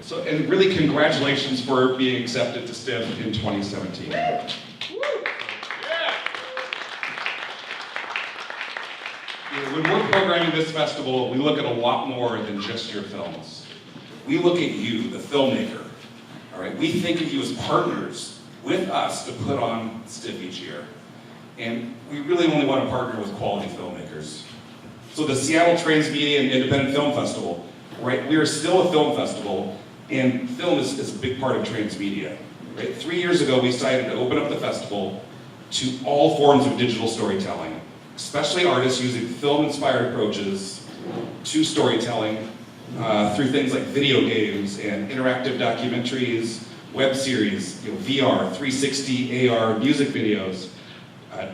So, and really congratulations for being accepted to STIFF in 2017. When we're programming this festival, we look at a lot more than just your films. We look at you, the filmmaker. All right, we think of you as partners with us to put on STIFF each year. And we really only want to partner with quality filmmakers. So the Seattle Transmedia and Independent Film Festival, right? We are still a film festival, and film is a big part of transmedia. Right? 3 years ago, we decided to open up the festival to all forms of digital storytelling, especially artists using film-inspired approaches to storytelling through things like video games and interactive documentaries, web series, VR, 360, AR, music videos,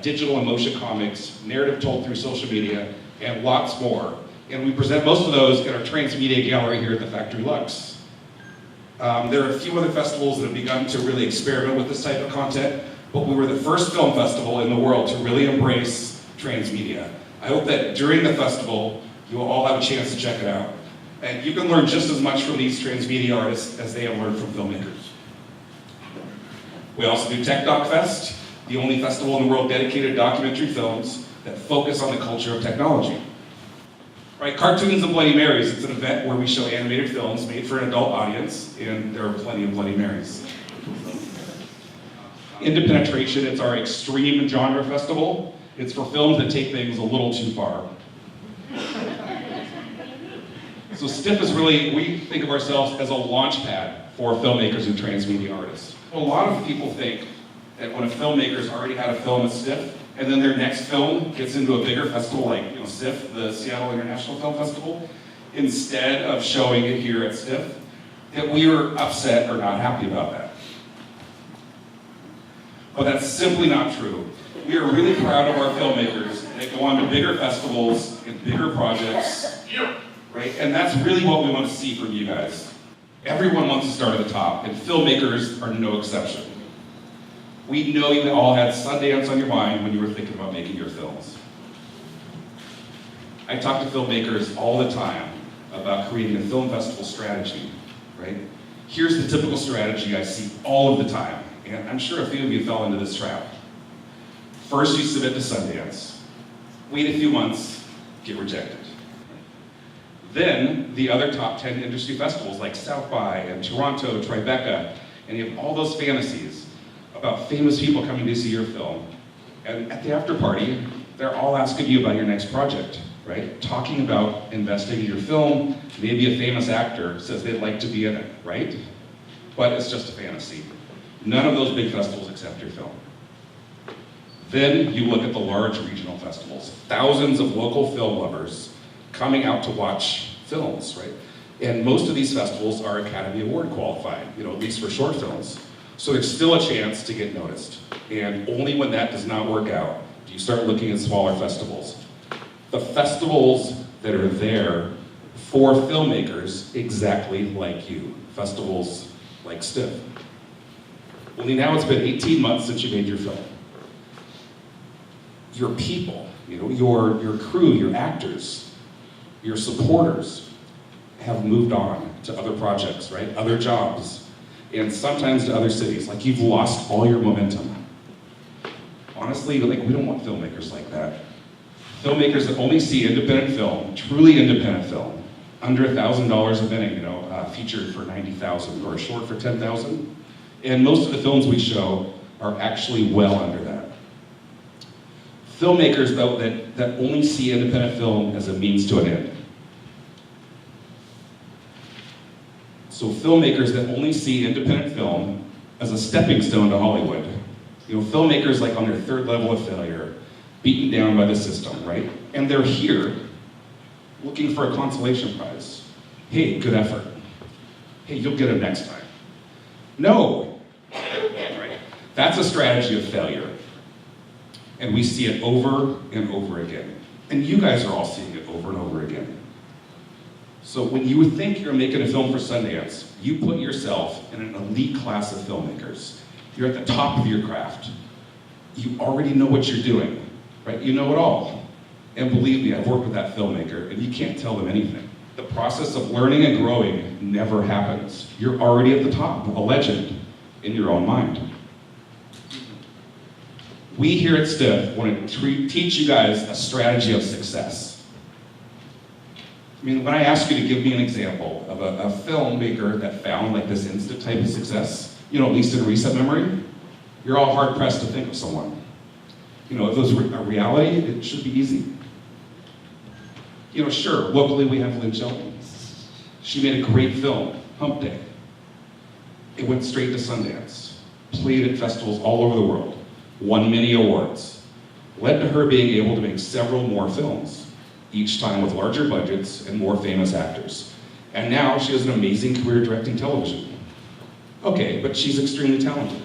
digital and motion comics, narrative told through social media, and lots more. And we present most of those in our Transmedia Gallery here at the Factory Lux. There are a few other festivals that have begun to really experiment with this type of content, but we were the first film festival in the world to really embrace transmedia. I hope that during the festival, you will all have a chance to check it out. And you can learn just as much from these transmedia artists as they have learned from filmmakers. We also do Tech Doc Fest, the only festival in the world dedicated to documentary films that focus on the culture of technology. Right, Cartoons of Bloody Marys, it's an event where we show animated films made for an adult audience, and there are plenty of Bloody Marys. Into Penetration, it's our extreme genre festival. It's for films that take things a little too far. So STIFF is really, we think of ourselves as a launch pad for filmmakers and transmedia artists. A lot of people think that when a filmmaker's already had a film at STIFF, and then their next film gets into a bigger festival like SIFF, the Seattle International Film Festival, instead of showing it here at STIFF, that we are upset or not happy about that. But that's simply not true. We are really proud of our filmmakers that go on to bigger festivals and bigger projects, right? And that's really what we want to see from you guys. Everyone wants to start at the top, and filmmakers are no exception. We know you all had Sundance on your mind when you were thinking about making your films. I talk to filmmakers all the time about creating a film festival strategy, right? Here's the typical strategy I see all of the time, and I'm sure a few of you fell into this trap. First, you submit to Sundance, wait a few months, get rejected. Then, the other top 10 industry festivals like South by and Toronto, Tribeca, and you have all those fantasies about famous people coming to see your film. And at the after party, they're all asking you about your next project, right? Talking about investing in your film. Maybe a famous actor says they'd like to be in it, right? But it's just a fantasy. None of those big festivals accept your film. Then you look at the large regional festivals. Thousands of local film lovers coming out to watch films, right? And most of these festivals are Academy Award qualified, at least for short films. So there's still a chance to get noticed. And only when that does not work out do you start looking at smaller festivals. The festivals that are there for filmmakers exactly like you. Festivals like STIFF. Only now it's been 18 months since you made your film. Your people, your crew, your actors, your supporters have moved on to other projects, right? Other jobs. And sometimes to other cities, like you've lost all your momentum. Honestly, we don't want filmmakers like that. Filmmakers that only see independent film, truly independent film, under $1,000 a minute, a feature for $90,000 or a short for $10,000. And most of the films we show are actually well under that. Filmmakers, though, that only see independent film as a means to an end. So filmmakers that only see independent film as a stepping stone to Hollywood. Filmmakers like on their third level of failure, beaten down by the system, right? And they're here looking for a consolation prize. Hey, good effort. Hey, you'll get it next time. No, right? That's a strategy of failure. And we see it over and over again. And you guys are all seeing it over and over again. So when you think you're making a film for Sundance, you put yourself in an elite class of filmmakers. You're at the top of your craft. You already know what you're doing, right? You know it all. And believe me, I've worked with that filmmaker, and you can't tell them anything. The process of learning and growing never happens. You're already at the top, a legend in your own mind. We here at Stiff want to teach you guys a strategy of success. I mean, when I ask you to give me an example of a filmmaker that found like this instant type of success, at least in recent memory, you're all hard pressed to think of someone. If it was a reality, it should be easy. Sure, locally we have Lynn Shelton. She made a great film, Hump Day. It went straight to Sundance, played at festivals all over the world, won many awards, led to her being able to make several more films, each time with larger budgets and more famous actors. And now she has an amazing career directing television. Okay, but she's extremely talented.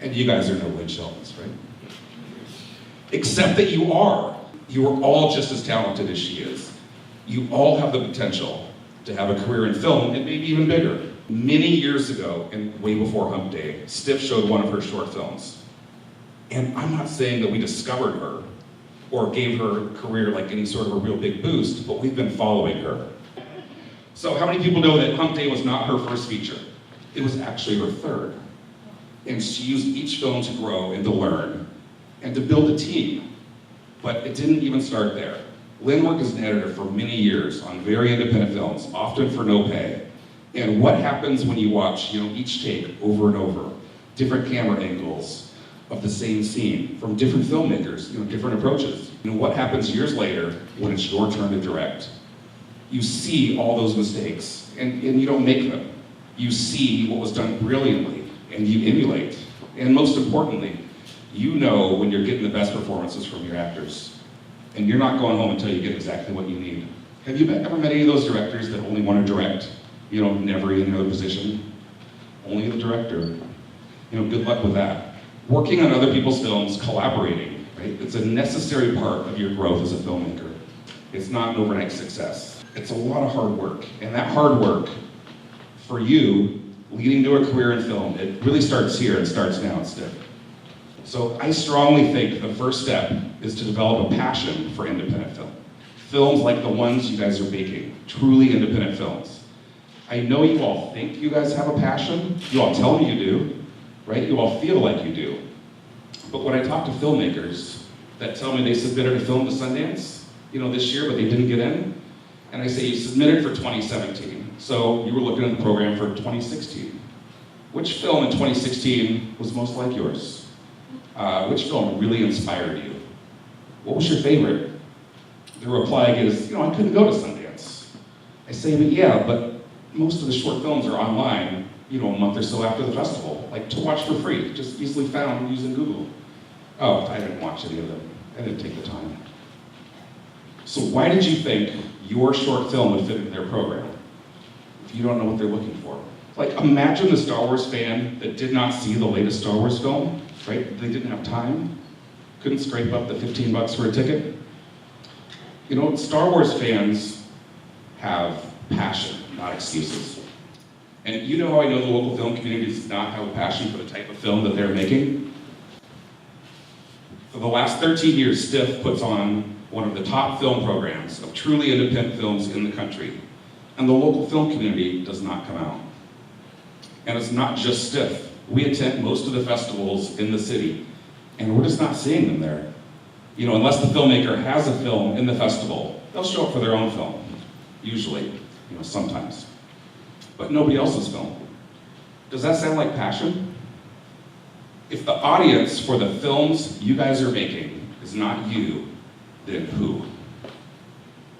And you guys are no Lynn Sheltons, right? Except that you are. You are all just as talented as she is. You all have the potential to have a career in film and maybe even bigger. Many years ago, and way before Hump Day, Stiff showed one of her short films. And I'm not saying that we discovered her or gave her career like any sort of a real big boost, but we've been following her. So how many people know that Hump Day was not her first feature? It was actually her third. And she used each film to grow and to learn and to build a team. But it didn't even start there. Lynn worked as an editor for many years on very independent films, often for no pay. And what happens when you watch, each take over and over, different camera angles of the same scene from different filmmakers, different approaches. What happens years later when it's your turn to direct? You see all those mistakes, and you don't make them. You see what was done brilliantly, and you emulate. And most importantly, you know when you're getting the best performances from your actors. And you're not going home until you get exactly what you need. Have you ever met any of those directors that only want to direct? Never in another position? Only the director. Good luck with that. Working on other people's films, collaborating, right? It's a necessary part of your growth as a filmmaker. It's not an overnight success. It's a lot of hard work. And that hard work, for you, leading to a career in film, it really starts here and starts now instead. So I strongly think the first step is to develop a passion for independent film. Films like the ones you guys are making, truly independent films. I know you all think you guys have a passion. You all tell me you do, right? You all feel like you do. But when I talk to filmmakers that tell me they submitted a film to Sundance, this year, but they didn't get in, and I say you submitted for 2017, so you were looking at the program for 2016. Which film in 2016 was most like yours? Which film really inspired you? What was your favorite? The reply is, I couldn't go to Sundance. I say, but most of the short films are online, a month or so after the festival, like to watch for free, just easily found using Google. Oh, I didn't watch any of them. I didn't take the time. So why did you think your short film would fit into their program if you don't know what they're looking for? Like, imagine the Star Wars fan that did not see the latest Star Wars film, right? They didn't have time, couldn't scrape up the $15 for a ticket. Star Wars fans have passion, not excuses. And you know how I know the local film community does not have a passion for the type of film that they're making? For the last 13 years, Stiff puts on one of the top film programs of truly independent films in the country. And the local film community does not come out. And it's not just Stiff. We attend most of the festivals in the city, and we're just not seeing them there. Unless the filmmaker has a film in the festival, they'll show up for their own film, usually, sometimes. But nobody else's film. Does that sound like passion? If the audience for the films you guys are making is not you, then who?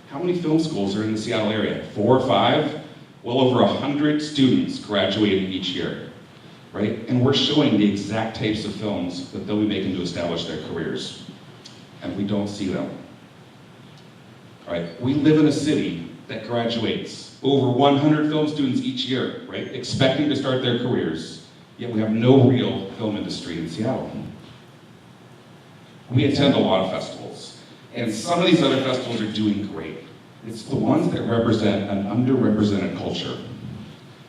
How many film schools are in the Seattle area? 4 or 5? Well over 100 students graduating each year, right? And we're showing the exact types of films that they'll be making to establish their careers. And we don't see them. All right, we live in a city that graduates over 100 film students each year, right? Expecting to start their careers, yet we have no real film industry in Seattle. We attend a lot of festivals, and some of these other festivals are doing great. It's the ones that represent an underrepresented culture,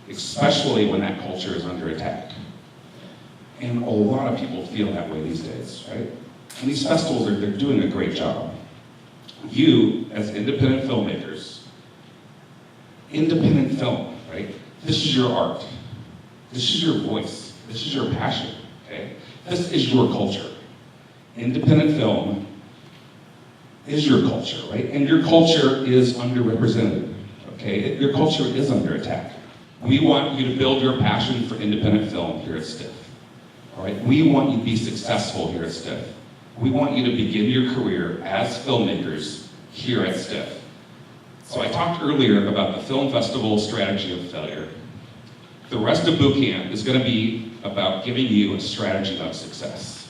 especially when that culture is under attack. And a lot of people feel that way these days, right? And these festivals, they're doing a great job. You, as independent filmmakers, Independent film, right? This is your art. This is your voice. This is your passion, okay? This is your culture. Independent film is your culture, right? And your culture is underrepresented, okay? Your culture is under attack. We want you to build your passion for independent film here at STIFF, all right? We want you to be successful here at STIFF. We want you to begin your career as filmmakers here at STIFF. So I talked earlier about the film festival strategy of failure. The rest of boot camp is going to be about giving you a strategy of success.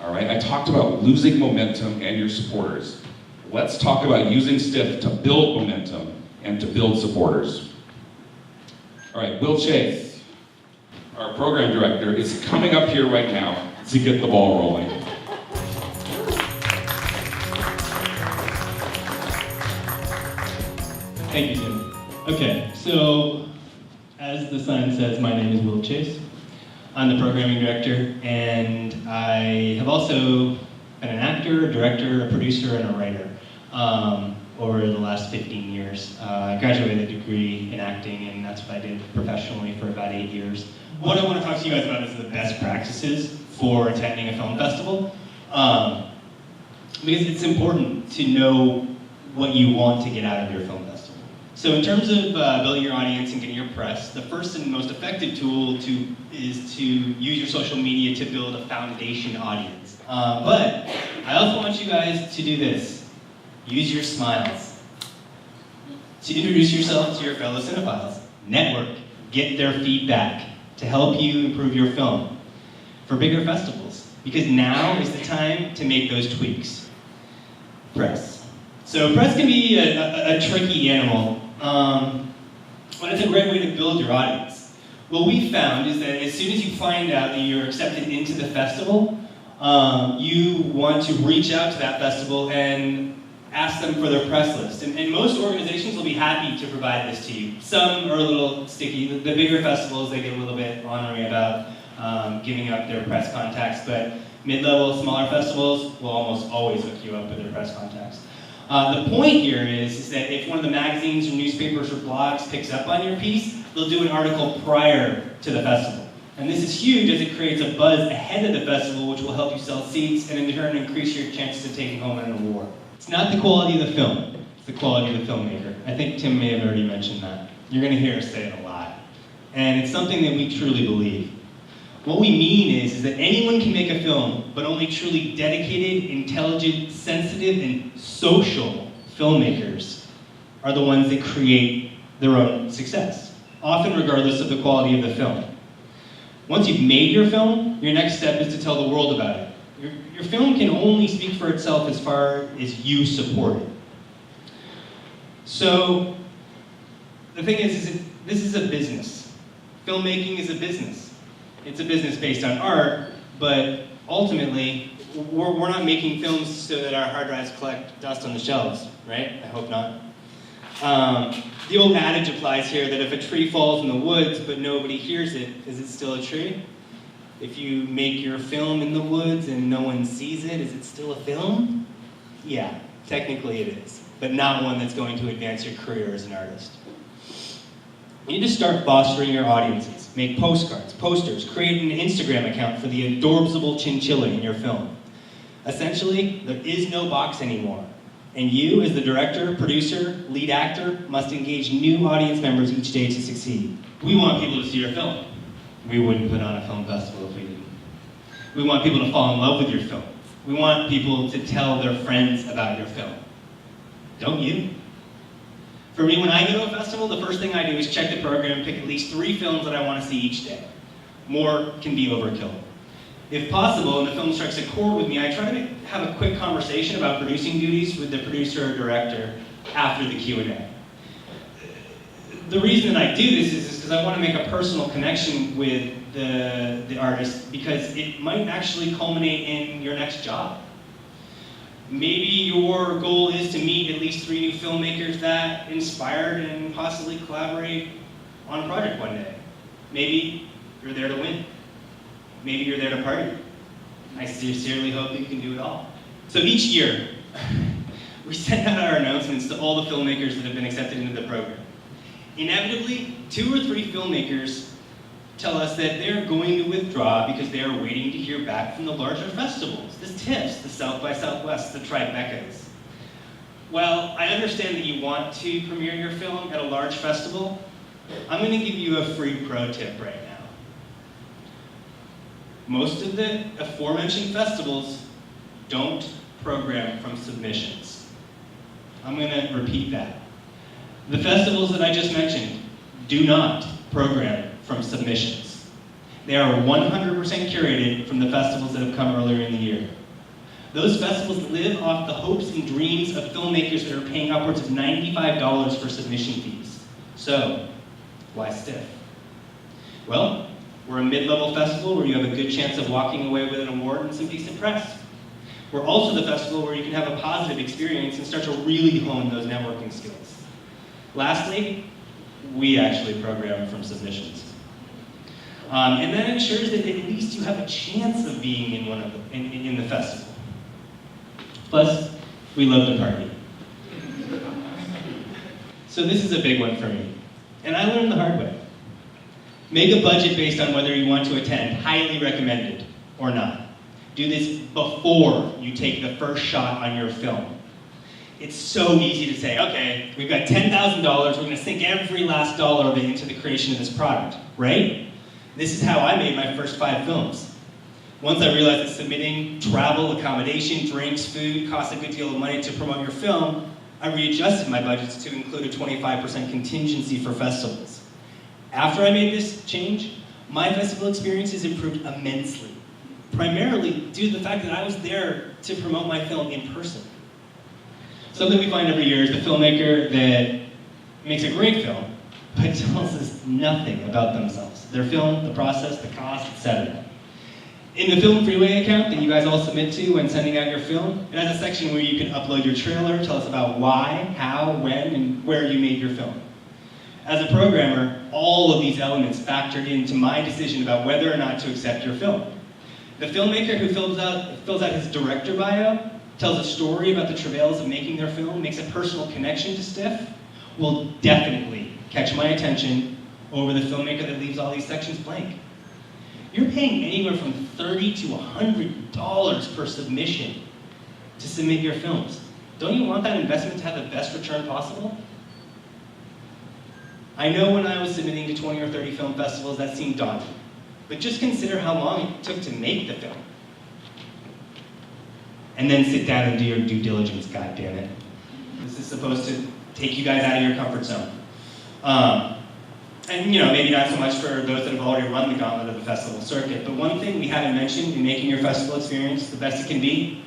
All right, I talked about losing momentum and your supporters. Let's talk about using STIFF to build momentum and to build supporters. All right, Will Chase, our program director, is coming up here right now to get the ball rolling. Thank you, Jim. Okay, so as the sign says, my name is Will Chase. I'm the programming director, and I have also been an actor, a director, a producer, and a writer over the last 15 years. I graduated a degree in acting, and that's what I did professionally for about 8 years. What I want to talk to you guys about is the best practices for attending a film festival, because it's important to know what you want to get out of your film festival. So in terms of building your audience and getting your press, the first and most effective tool is to use your social media to build a foundation audience. But I also want you guys to do this. Use your smiles to introduce yourself to your fellow cinephiles. Network. Get their feedback to help you improve your film for bigger festivals. Because now is the time to make those tweaks. Press. So press can be a tricky animal. But it's a great way to build your audience. What we found is that as soon as you find out that you're accepted into the festival, you want to reach out to that festival and ask them for their press list. And most organizations will be happy to provide this to you. Some are a little sticky. The bigger festivals, they get a little bit ornery about giving up their press contacts, but mid-level, smaller festivals will almost always hook you up with their press contacts. The point here is that if one of the magazines or newspapers or blogs picks up on your piece, they'll do an article prior to the festival. And this is huge as it creates a buzz ahead of the festival, which will help you sell seats and in turn increase your chances of taking home an award. It's not the quality of the film, it's the quality of the filmmaker. I think Tim may have already mentioned that. You're going to hear us say it a lot. And it's something that we truly believe. What we mean is that anyone can make a film, but only truly dedicated, intelligent, sensitive, and social filmmakers are the ones that create their own success, often regardless of the quality of the film. Once you've made your film, your next step is to tell the world about it. Your film can only speak for itself as far as you support it. So, the thing is this is a business. Filmmaking is a business. It's a business based on art, but ultimately, we're not making films so that our hard drives collect dust on the shelves, right? I hope not. The old adage applies here that if a tree falls in the woods but nobody hears it, is it still a tree? If you make your film in the woods and no one sees it, is it still a film? Yeah, technically it is, but not one that's going to advance your career as an artist. You need to start fostering your audiences. Make postcards, posters, create an Instagram account for the adorable chinchilla in your film. Essentially, there is no box anymore. And you, as the director, producer, lead actor, must engage new audience members each day to succeed. We want people to see your film. We wouldn't put on a film festival if we didn't. We want people to fall in love with your film. We want people to tell their friends about your film. Don't you? For me, when I go to a festival, the first thing I do is check the program and pick at least 3 films that I want to see each day. More can be overkill. If possible, and the film strikes a chord with me, I try to have a quick conversation about producing duties with the producer or director after the Q&A. The reason that I do this is because I want to make a personal connection with the artist, because it might actually culminate in your next job. Maybe your goal is to meet at least 3 new filmmakers that inspired and possibly collaborate on a project one day. Maybe you're there to win. Maybe you're there to party. I sincerely hope that you can do it all. So each year, we send out our announcements to all the filmmakers that have been accepted into the program. Inevitably, 2 or 3 filmmakers tell us that they're going to withdraw because they are waiting to hear back from the larger festivals, the TIFFs, the South by Southwest, the Tribecas. Well, I understand that you want to premiere your film at a large festival. I'm going to give you a free pro tip right now. Most of the aforementioned festivals don't program from submissions. I'm going to repeat that. The festivals that I just mentioned do not program from submissions. They are 100% curated from the festivals that have come earlier in the year. Those festivals live off the hopes and dreams of filmmakers that are paying upwards of $95 for submission fees. So, why STIFF? Well, we're a mid-level festival where you have a good chance of walking away with an award and some decent press. We're also the festival where you can have a positive experience and start to really hone those networking skills. Lastly, we actually program from submissions. And that ensures that at least you have a chance of being in the festival. Plus, we love to party. So this is a big one for me. And I learned the hard way. Make a budget based on whether you want to attend, highly recommended or not. Do this before you take the first shot on your film. It's so easy to say, okay, we've got $10,000, we're going to sink every last dollar of it into the creation of this product, right? This is how I made my first 5 films. Once I realized that submitting travel, accommodation, drinks, food costs a good deal of money to promote your film, I readjusted my budgets to include a 25% contingency for festivals. After I made this change, my festival experiences improved immensely, primarily due to the fact that I was there to promote my film in person. Something we find every year is the filmmaker that makes a great film, but tells us nothing about themselves. Their film, the process, the cost, etc. In the Film Freeway account that you guys all submit to when sending out your film, it has a section where you can upload your trailer, tell us about why, how, when, and where you made your film. As a programmer, all of these elements factored into my decision about whether or not to accept your film. The filmmaker who fills out his director bio, tells a story about the travails of making their film, makes a personal connection to STIFF, will definitely catch my attention over the filmmaker that leaves all these sections blank. You're paying anywhere from $30 to $100 per submission to submit your films. Don't you want that investment to have the best return possible? I know when I was submitting to 20 or 30 film festivals that seemed daunting, but just consider how long it took to make the film. And then sit down and do your due diligence, goddammit. This is supposed to take you guys out of your comfort zone. And maybe not so much for those that have already run the gauntlet of the festival circuit, but one thing we haven't mentioned in making your festival experience the best it can be,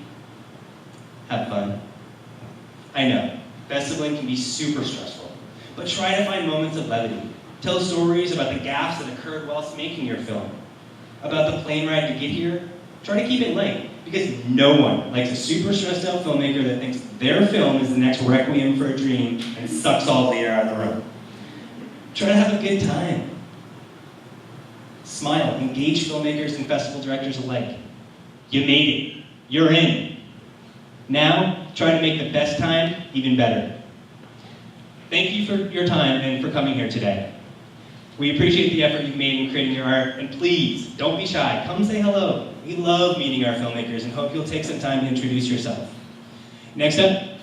have fun. I know, festivaling can be super stressful, but try to find moments of levity. Tell stories about the gaffes that occurred whilst making your film, about the plane ride to get here. Try to keep it light, because no one likes a super stressed out filmmaker that thinks their film is the next Requiem for a Dream and sucks all the air out of the room. Try to have a good time. Smile, engage filmmakers and festival directors alike. You made it. You're in. Now, try to make the best time even better. Thank you for your time and for coming here today. We appreciate the effort you've made in creating your art, and please, don't be shy. Come say hello. We love meeting our filmmakers and hope you'll take some time to introduce yourself. Next up,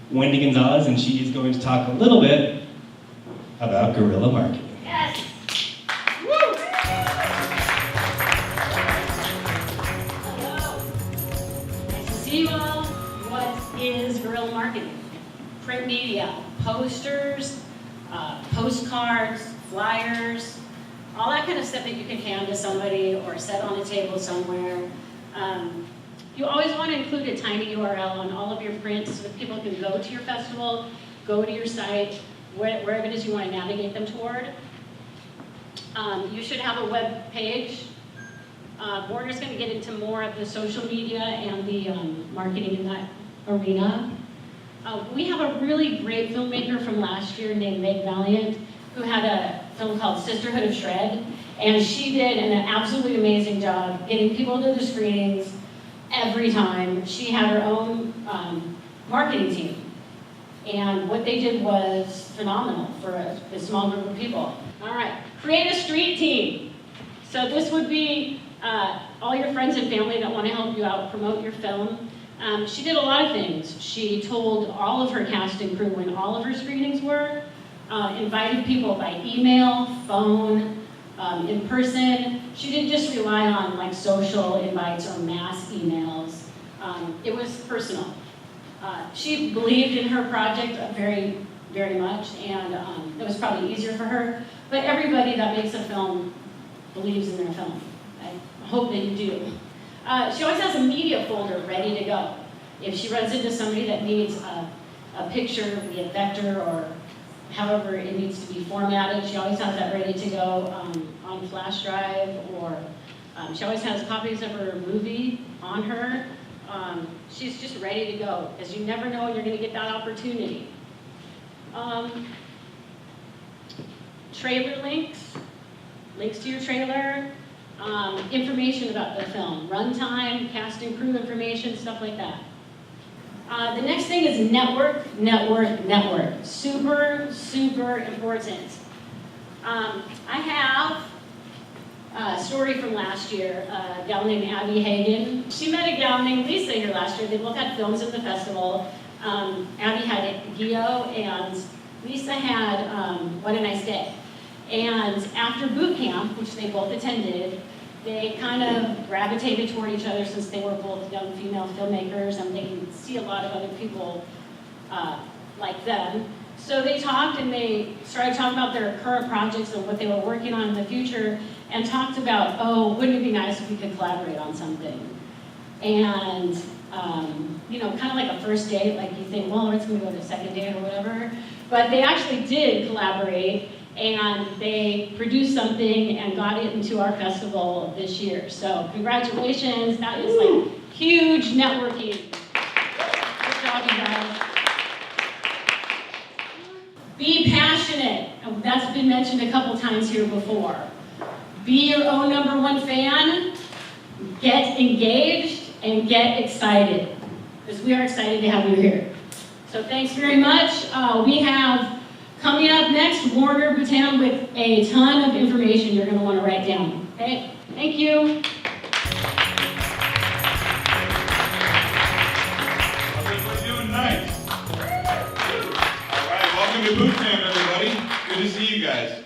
Wendy Gonzalez, and she is going to talk a little bit about guerrilla marketing. Yes! Woo! Hello. Nice to see you all. What is guerrilla marketing? Print media, posters, postcards, flyers, all that kind of stuff that you can hand to somebody or set on a table somewhere. You always want to include a tiny URL on all of your prints so that people can go to your festival, go to your site, wherever it is you want to navigate them toward. You should have a web page. Warner's going to get into more of the social media and the marketing in that arena. We have a really great filmmaker from last year named Meg Valiant, who had a film called Sisterhood of Shred, and she did an absolutely amazing job getting people to the screenings every time. She had her own marketing team. And what they did was phenomenal for a small group of people. All right, create a street team. So this would be all your friends and family that want to help you out promote your film. She did a lot of things. She told all of her cast and crew when all of her screenings were, invited people by email, phone, in person. She didn't just rely on like social invites or mass emails. It was personal. She believed in her project very, very much, and it was probably easier for her. But everybody that makes a film believes in their film. I hope that you do. She always has a media folder ready to go. If she runs into somebody that needs a picture via vector or however it needs to be formatted, she always has that ready to go on flash drive, or she always has copies of her movie on her. She's just ready to go, because you never know when you're going to get that opportunity. Trailer links to your trailer, information about the film, runtime, cast and crew information, stuff like that. The next thing is network. Super, super important. I have a story from last year, a gal named Abby Hagen. She met a gal named Lisa here last year. They both had films at the festival. Abby had Gio, and Lisa had What a Nice Day. And after boot camp, which they both attended, they kind of gravitated toward each other since they were both young female filmmakers and they can see a lot of other people like them. So they talked and they started talking about their current projects and what they were working on in the future, and talked about, oh, wouldn't it be nice if we could collaborate on something? And, you know, kind of like a first date, like you think, well, it's gonna go to a second date or whatever. But they actually did collaborate, and they produced something and got it into our festival this year. So congratulations, that is like huge networking. Good job, you guys. Be passionate. That's been mentioned a couple times here before. Be your own #1 fan, get engaged, and get excited. Because we are excited to have you here. So thanks very much. We have coming up next, Warner Bhutan with a ton of information you're going to want to write down. Okay? Thank you. We're doing nice. All right, welcome to Boot Camp, everybody. Good to see you guys.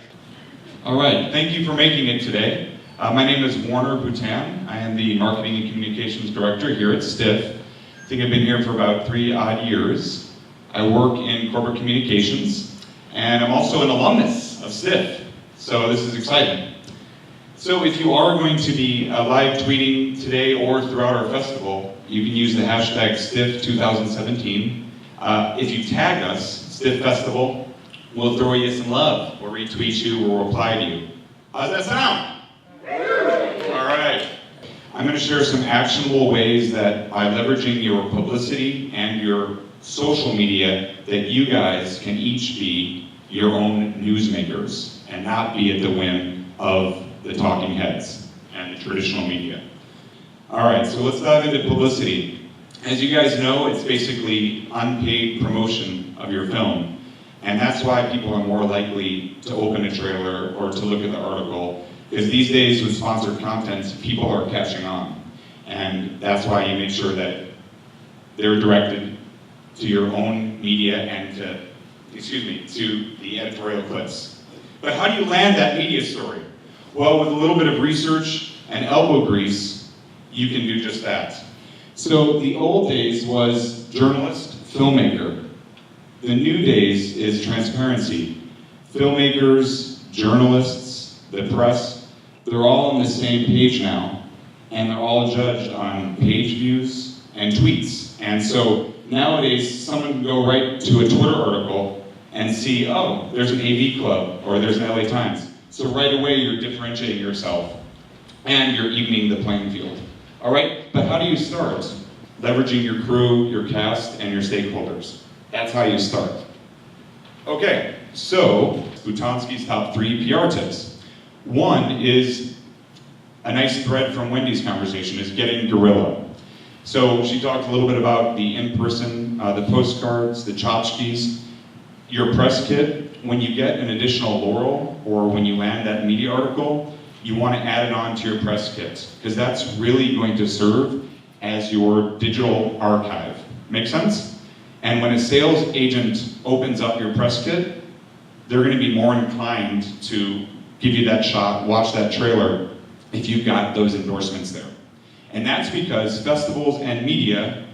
All right, thank you for making it today. My name is Warner Bhutan. I am the Marketing and Communications Director here at STIFF. I think I've been here for about 3 odd years. I work in corporate communications. And I'm also an alumnus of STIFF, so this is exciting. So if you are going to be live tweeting today or throughout our festival, you can use the hashtag STIFF2017. If you tag us, STIFF Festival, we'll throw you some love. We'll retweet you, we'll reply to you. How's that sound? All right. I'm going to share some actionable ways that by leveraging your publicity and your social media that you guys can each be your own newsmakers and not be at the whim of the talking heads and the traditional media. All right, so let's dive into publicity. As you guys know, it's basically unpaid promotion of your film, and that's why people are more likely to open a trailer or to look at the article, because these days with sponsored content, people are catching on, and that's why you make sure that they're directed to your own media and to the editorial clips. But how do you land that media story? Well, with a little bit of research and elbow grease, you can do just that. So the old days was journalist, filmmaker. The new days is transparency. Filmmakers, journalists, the press, they're all on the same page now, and they're all judged on page views and tweets. And so nowadays, someone can go right to a Twitter article and see, oh, there's an AV Club, or there's an LA Times. So right away, you're differentiating yourself, and you're evening the playing field. All right, but how do you start? Leveraging your crew, your cast, and your stakeholders. That's how you start. Okay, so Bhutanski's top 3 PR tips. One is a nice thread from Wendy's conversation is getting guerrilla. So she talked a little bit about the in-person, the postcards, the tchotchkes, your press kit. When you get an additional laurel or when you land that media article, you want to add it on to your press kit because that's really going to serve as your digital archive. Make sense? And when a sales agent opens up your press kit, they're going to be more inclined to give you that shot, watch that trailer, if you've got those endorsements there. And that's because festivals and media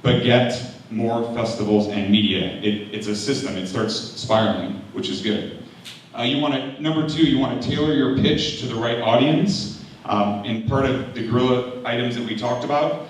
beget more festivals and media. It's a system, it starts spiraling, which is good. Number two, you want to tailor your pitch to the right audience. And part of the guerrilla items that we talked about,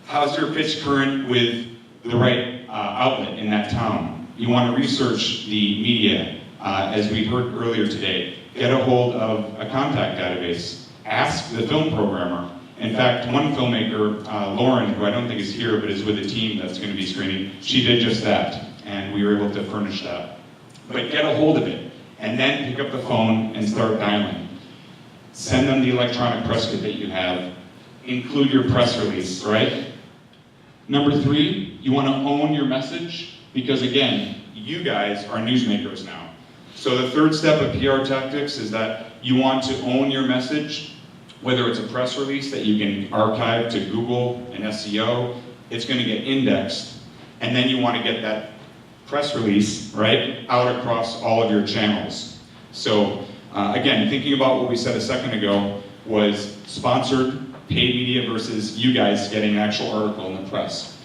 how's your pitch current with the right outlet in that town? You want to research the media, as we heard earlier today. Get a hold of a contact database. Ask the film programmer. In fact, one filmmaker, Lauren, who I don't think is here, but is with a team that's going to be screening, she did just that, and we were able to furnish that. But get a hold of it, and then pick up the phone and start dialing. Send them the electronic press kit that you have. Include your press release, right? Number three, you want to own your message, because again, you guys are newsmakers now. So the third step of PR tactics is that you want to own your message, whether it's a press release that you can archive to Google and SEO, it's going to get indexed, and then you want to get that press release, right, out across all of your channels. So again, thinking about what we said a second ago was sponsored, paid media versus you guys getting an actual article in the press.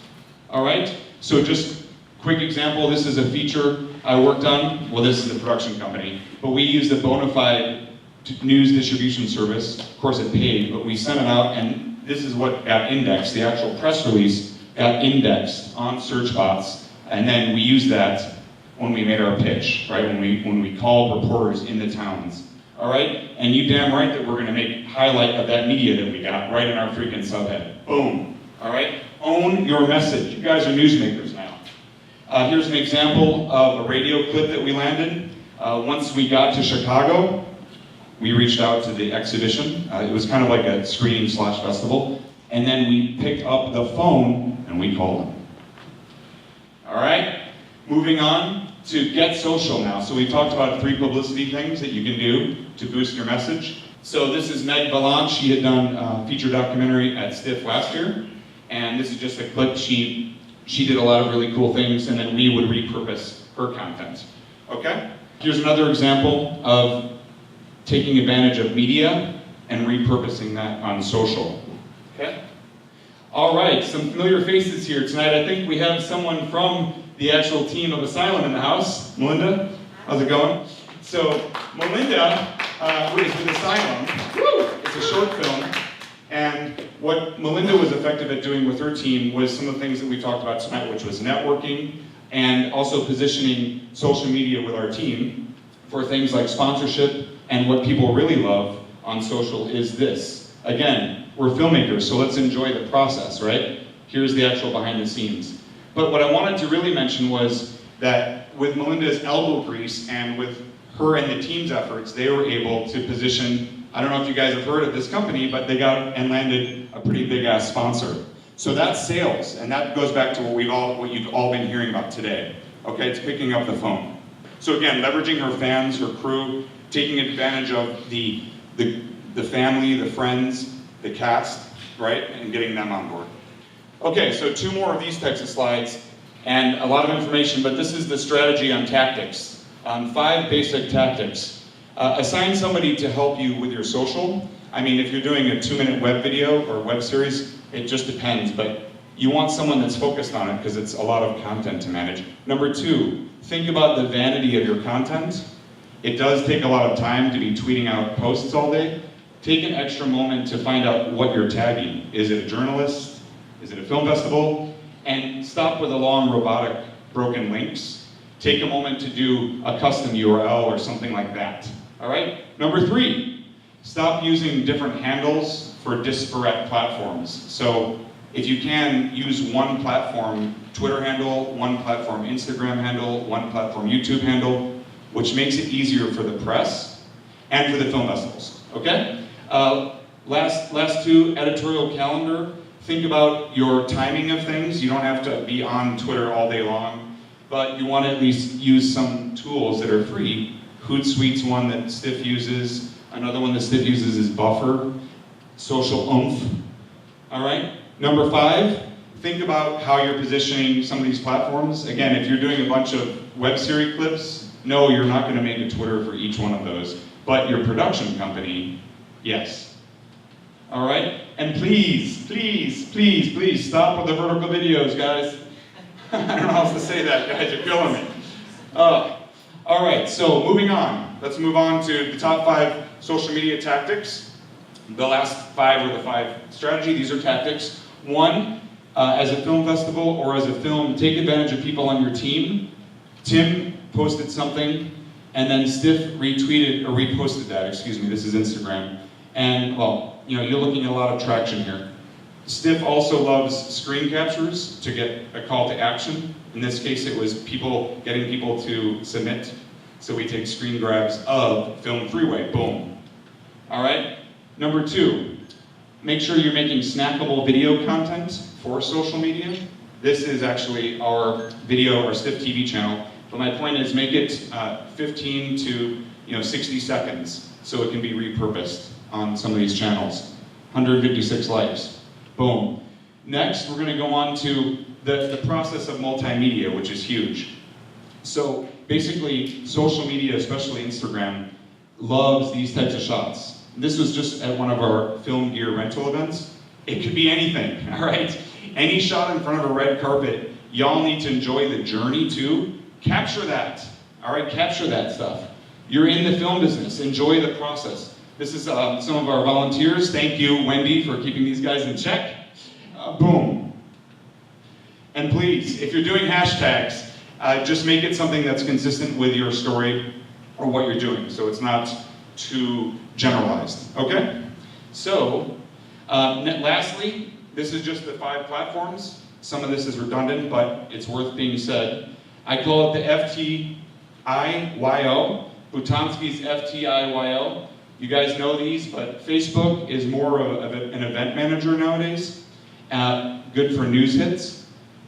All right, so just quick example, this is a feature I worked on. Well, this is the production company, but we use the Bonafide news distribution service. Of course it paid, but we sent it out, and this is what got indexed. The actual press release got indexed on search bots, and then we used that when we made our pitch, right? When we called reporters in the towns. All right? And you damn right that we're going to make highlight of that media that we got right in our freaking subhead. Boom. All right? Own your message. You guys are newsmakers now. Here's an example of a radio clip that we landed. Once we got to Chicago, we reached out to the exhibition. It was kind of like a screening/festival. And then we picked up the phone and we called them. All right? Moving on to Get Social now. So we talked about 3 publicity things that you can do to boost your message. So this is Meg Valance. She had done a feature documentary at STIFF last year. And this is just a clip. She did a lot of really cool things, and then we would repurpose her content. Okay? Here's another example of taking advantage of media and repurposing that on social. Okay? All right, some familiar faces here tonight. I think we have someone from the actual team of Asylum in the house. Melinda, how's it going? So Melinda is with Asylum. Woo! It's a short film. And what Melinda was effective at doing with her team was some of the things that we talked about tonight, which was networking and also positioning social media with our team for things like sponsorship. And what people really love on social is this. Again, we're filmmakers, so let's enjoy the process, right? Here's the actual behind the scenes. But what I wanted to really mention was that with Melinda's elbow grease and with her and the team's efforts, they were able to position, I don't know if you guys have heard of this company, but they got and landed a pretty big ass sponsor. So that's sales, and that goes back to what you've all been hearing about today. Okay, it's picking up the phone. So again, leveraging her fans, her crew, taking advantage of the family, the friends, the cast, right, and getting them on board. Okay, so 2 more of these types of slides, and a lot of information, but this is the strategy on tactics. 5 basic tactics. Assign somebody to help you with your social. I mean, if you're doing a 2-minute web video or web series, it just depends, but you want someone that's focused on it because it's a lot of content to manage. Number 2, think about the vanity of your content. It does take a lot of time to be tweeting out posts all day. Take an extra moment to find out what you're tagging. Is it a journalist? Is it a film festival? And stop with the long, robotic, broken links. Take a moment to do a custom URL or something like that. All right? Number 3, stop using different handles for disparate platforms. So if you can, use one platform Twitter handle, one platform Instagram handle, one platform YouTube handle, which makes it easier for the press and for the film festivals, okay? Last 2, editorial calendar. think about your timing of things. You don't have to be on Twitter all day long, but you want to at least use some tools that are free. Hootsuite's one that Stiff uses. Another one that Stiff uses is Buffer, Social Oomph. All right? Number 5, think about how you're positioning some of these platforms. Again, if you're doing a bunch of web series clips, no, you're not going to make a Twitter for each one of those. But your production company, yes. All right? And please, please, please, please stop with the vertical videos, guys. I don't know how else to say that, guys. You're killing me. All right, so moving on. Let's move on to the top 5 social media tactics. The last 5 were the 5 strategy. These are tactics. 1, as a film festival or as a film, take advantage of people on your team. Tim posted something, and then Stiff retweeted or reposted that. Excuse me, this is Instagram. And, well, you know, you're looking at a lot of traction here. Stiff also loves screen captures to get a call to action. In this case, it was getting people to submit. So we take screen grabs of Film Freeway, boom. All right? Number 2, make sure you're making snackable video content for social media. This is actually our video, our Stiff TV channel. But my point is make it 15 to 60 seconds so it can be repurposed on some of these channels. 156 likes. Boom. Next, we're going to go on to the process of multimedia, which is huge. So basically, social media, especially Instagram, loves these types of shots. This was just at one of our film gear rental events. It could be anything, all right? Any shot in front of a red carpet, y'all need to enjoy the journey too. Capture that, all right? Capture that stuff. You're in the film business. Enjoy the process. This is some of our volunteers. Thank you, Wendy, for keeping these guys in check. Boom. And please, if you're doing hashtags, just make it something that's consistent with your story or what you're doing, so it's not too generalized, okay? So, lastly, this is just the 5 platforms. Some of this is redundant, but it's worth being said. I call it the FTIYO, Butansky's FTIYO. You guys know these, but Facebook is more of an event manager nowadays. Good for news hits.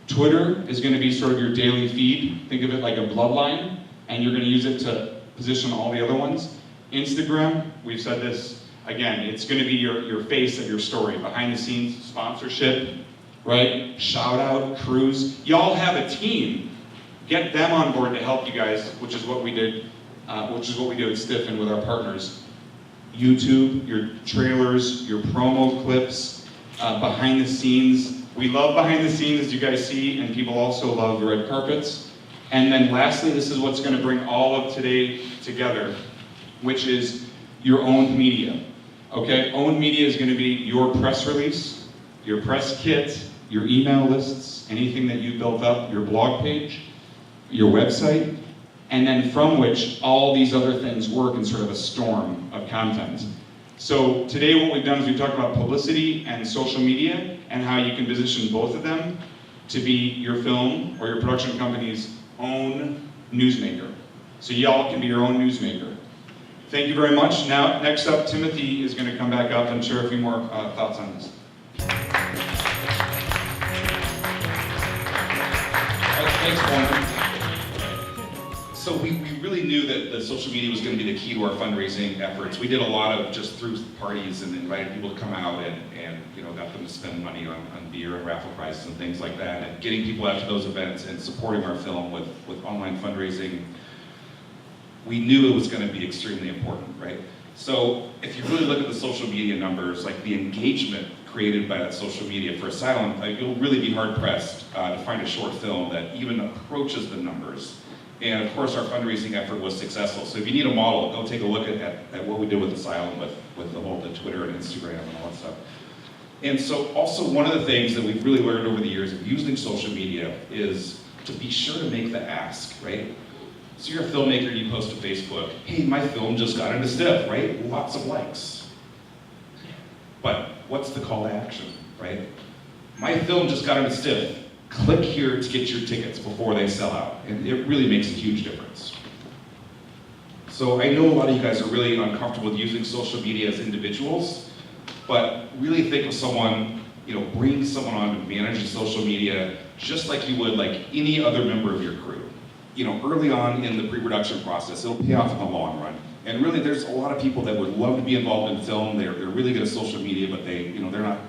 Twitter is going to be sort of your daily feed. Think of it like a bloodline, and you're going to use it to position all the other ones. Instagram, we've said this, again, it's going to be your face of your story. Behind the scenes, sponsorship, right? Shout out, crews. Y'all have a team. Get them on board to help you guys, which is what we did, which is what we do at Stiff and with our partners. YouTube, your trailers, your promo clips, behind the scenes. We love behind the scenes, as you guys see, and people also love the red carpets. And then lastly, this is what's going to bring all of today together, which is your owned media. Okay, owned media is going to be your press release, your press kit, your email lists, anything that you built up, your blog page, your website, and then from which all these other things work in sort of a storm of content. So today what we've done is we've talked about publicity and social media and how you can position both of them to be your film or your production company's own newsmaker. So y'all can be your own newsmaker. Thank you very much. Now, next up, Timothy is going to come back up and share a few more thoughts on this. Thanks, Warner. So we really knew that the social media was going to be the key to our fundraising efforts. We did a lot of just through parties and invited people to come out and got them to spend money on beer and raffle prizes and things like that, and getting people out to those events and supporting our film with online fundraising. We knew it was going to be extremely important, right? So if you really look at the social media numbers, like the engagement created by that social media for Asylum, you'll really be hard-pressed to find a short film that even approaches the numbers. And of course, our fundraising effort was successful. So if you need a model, go take a look at what we did with Asylum, with the Twitter and Instagram and all that stuff. And so also one of the things that we've really learned over the years of using social media is to be sure to make the ask, right? So you're a filmmaker, you post to Facebook, hey, my film just got into Stiff, right? Lots of likes. But what's the call to action, right? My film just got into Stiff. Click here to get your tickets before they sell out. And it really makes a huge difference. So I know a lot of you guys are really uncomfortable with using social media as individuals, but really think of someone, bring someone on to manage the social media just like you would like any other member of your crew. Early on in the pre-production process, it'll pay off in the long run. And really, there's a lot of people that would love to be involved in film. They're really good at social media, but they're not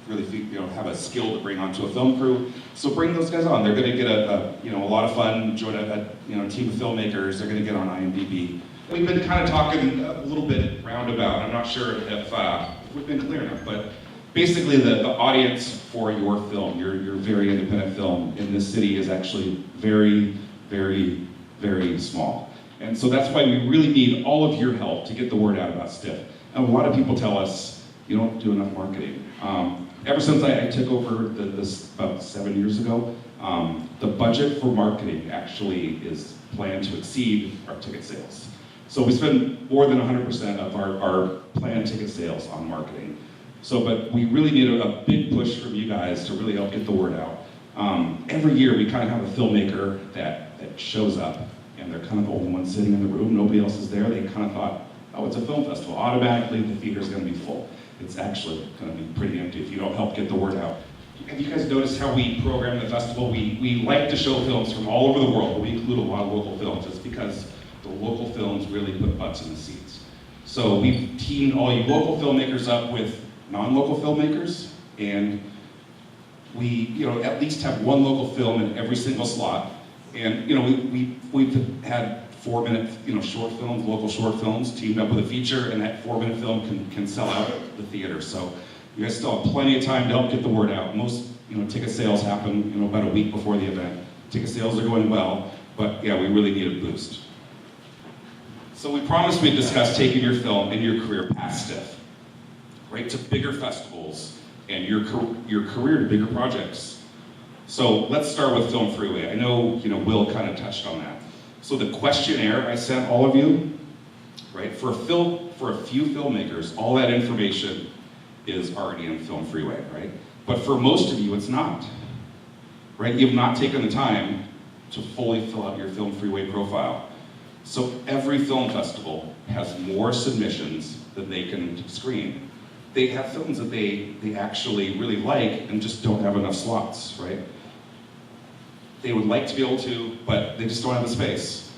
really have a skill to bring onto a film crew. So bring those guys on. They're going to get a lot of fun. Join a team of filmmakers. They're going to get on IMDb. We've been kind of talking a little bit roundabout. I'm not sure if we've been clear enough, but basically the audience for your film, your very independent film in this city is actually very, very, very small. And so that's why we really need all of your help to get the word out about Stiff. And a lot of people tell us, you don't do enough marketing. Ever since I took over this about 7 years ago, the budget for marketing actually is planned to exceed our ticket sales. So we spend more than 100% of our planned ticket sales on marketing. But we really need a big push from you guys to really help get the word out. Every year we kind of have a filmmaker that shows up, and they're kind of the only one sitting in the room. Nobody else is there. They kind of thought, oh, it's a film festival. Automatically the theater's going to be full. It's actually going to be pretty empty if you don't help get the word out. Have you guys noticed how we program the festival? We like to show films from all over the world, but we include a lot of local films. It's because the local films really put butts in the seats. So we've teamed all you local filmmakers up with non-local filmmakers, and we at least have one local film in every single slot. And we've had 4-minute short films, local short films, teamed up with a feature, and that 4-minute film can sell out the theater. So you guys still have plenty of time to help get the word out. Most ticket sales happen about a week before the event. Ticket sales are going well, but yeah, we really need a boost. So we promised we'd discuss taking your film and your career past Stiff, right, to bigger festivals and your career to bigger projects. So let's start with Film Freeway. I know Will kind of touched on that. So the questionnaire I sent all of you, right, for a few filmmakers, all that information is already in Film Freeway, right? But for most of you, it's not, right? You've not taken the time to fully fill out your Film Freeway profile. So every film festival has more submissions than they can screen. They have films that they actually really like and just don't have enough slots, right? They would like to be able to, but they just don't have the space.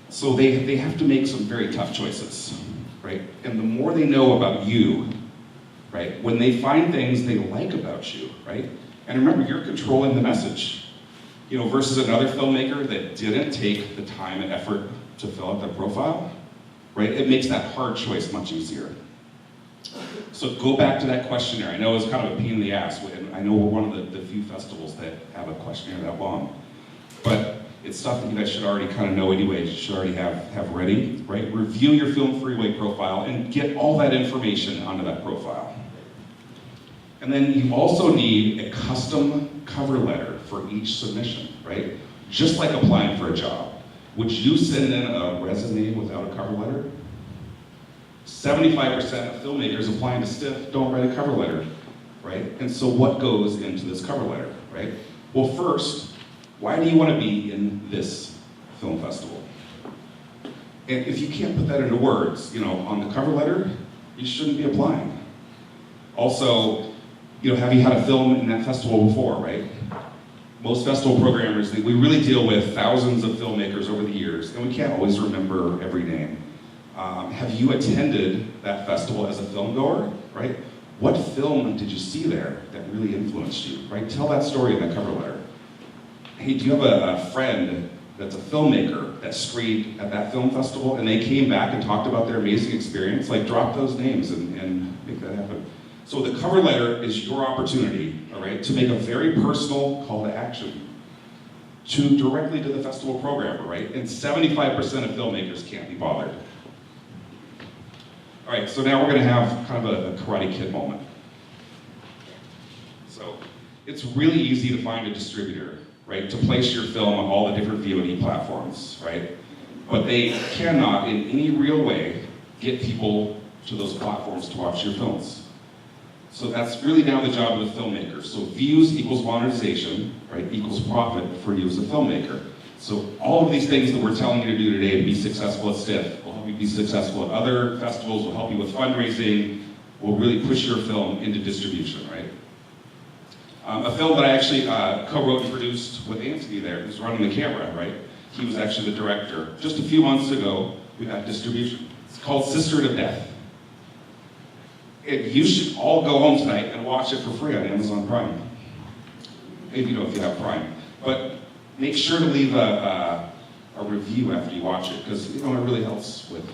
So they have to make some very tough choices, right? And the more they know about you, right, when they find things they like about you, right? And remember, you're controlling the message, versus another filmmaker that didn't take the time and effort to fill out their profile, right? It makes that hard choice much easier. So go back to that questionnaire. I know it's kind of a pain in the ass, and I know we're one of the few festivals that have a questionnaire that long. But it's stuff that you guys should already kind of know anyway, you should already have ready, right? Review your Film Freeway profile and get all that information onto that profile. And then you also need a custom cover letter for each submission, right? Just like applying for a job. Would you send in a resume without a cover letter? 75% of filmmakers applying to Stiff don't write a cover letter, right? And so what goes into this cover letter, right? Well, first, why do you want to be in this film festival? And if you can't put that into words, on the cover letter, you shouldn't be applying. Also, have you had a film in that festival before, right? Most festival programmers, we really deal with thousands of filmmakers over the years, and we can't always remember every name. Have you attended that festival as a film goer, right? What film did you see there that really influenced you, right? Tell that story in that cover letter. Hey, do you have a friend that's a filmmaker that screened at that film festival and they came back and talked about their amazing experience? Like, drop those names and make that happen. So the cover letter is your opportunity, all right, to make a very personal call to action directly to the festival programmer, right? And 75% of filmmakers can't be bothered. All right, so now we're gonna have kind of a Karate Kid moment. So it's really easy to find a distributor, right, to place your film on all the different VOD platforms, right? But they cannot, in any real way, get people to those platforms to watch your films. So that's really now the job of the filmmaker. So views equals monetization, right, equals profit for you as a filmmaker. So all of these things that we're telling you to do today to be successful at Stiff will help you be successful at other festivals, will help you with fundraising, will really push your film into distribution, right? A film that I actually co-wrote and produced with Anthony there, who's running the camera, right? He was actually the director. Just a few months ago, we got distribution. It's called Sister to Death. And you should all go home tonight and watch it for free on Amazon Prime. Maybe you know if you have Prime. But make sure to leave a review after you watch it, because it really helps with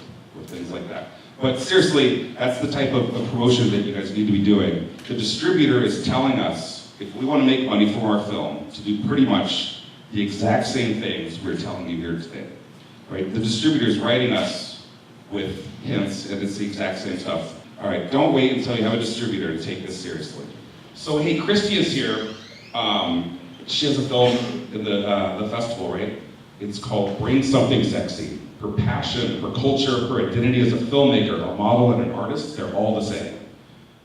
things like that. But seriously, that's the type of promotion that you guys need to be doing. The distributor is telling us, if we want to make money from our film, to do pretty much the exact same things we're telling you here today. Right? The distributor is writing us with hints, and it's the exact same stuff. All right, don't wait until you have a distributor to take this seriously. So hey, Christy is here. She has a film in the festival, right? It's called Bring Something Sexy. Her passion, her culture, her identity as a filmmaker, a model, and an artist, they're all the same,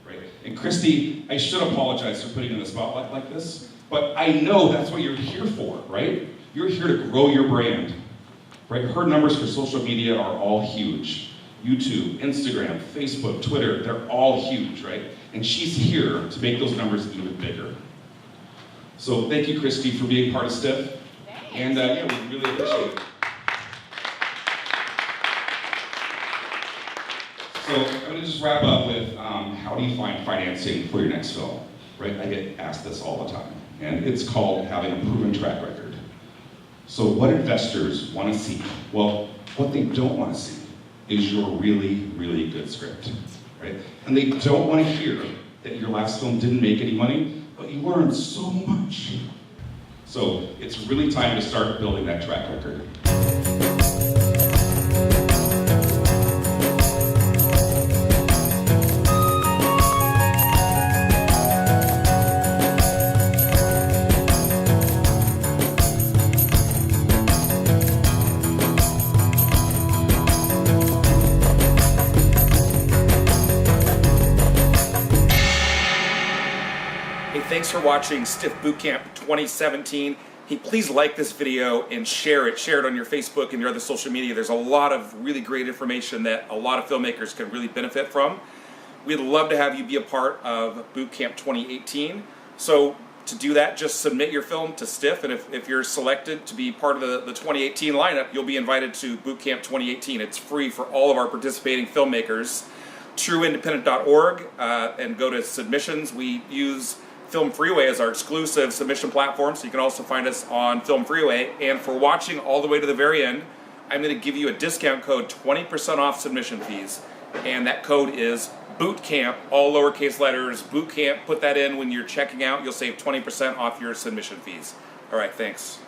right? And Christy, I should apologize for putting you in the spotlight like this, but I know that's what you're here for, right? You're here to grow your brand, right? Her numbers for social media are all huge. YouTube, Instagram, Facebook, Twitter, they're all huge, right? And she's here to make those numbers even bigger. So thank you, Christy, for being part of STIFF. And yeah, we really appreciate it. So I'm going to just wrap up with how do you find financing for your next film, right? I get asked this all the time, and it's called having a proven track record. So what investors want to see? Well, what they don't want to see is your really, really good script, right? And they don't want to hear that your last film didn't make any money, but you learned so much. So it's really time to start building that track record. Thanks for watching STIFF Bootcamp 2017. Hey, please like this video and share it. Share it on your Facebook and your other social media. There's a lot of really great information that a lot of filmmakers can really benefit from. We'd love to have you be a part of Bootcamp 2018. So to do that, just submit your film to STIFF, and if you're selected to be part of the 2018 lineup, you'll be invited to Bootcamp 2018. It's free for all of our participating filmmakers. TrueIndependent.org, and go to submissions. We use Film Freeway as our exclusive submission platform, so you can also find us on Film Freeway. And for watching all the way to the very end, I'm going to give you a discount code, 20% off submission fees. And that code is BOOTCAMP, all lowercase letters, BOOTCAMP. Put that in when you're checking out. You'll save 20% off your submission fees. All right, thanks.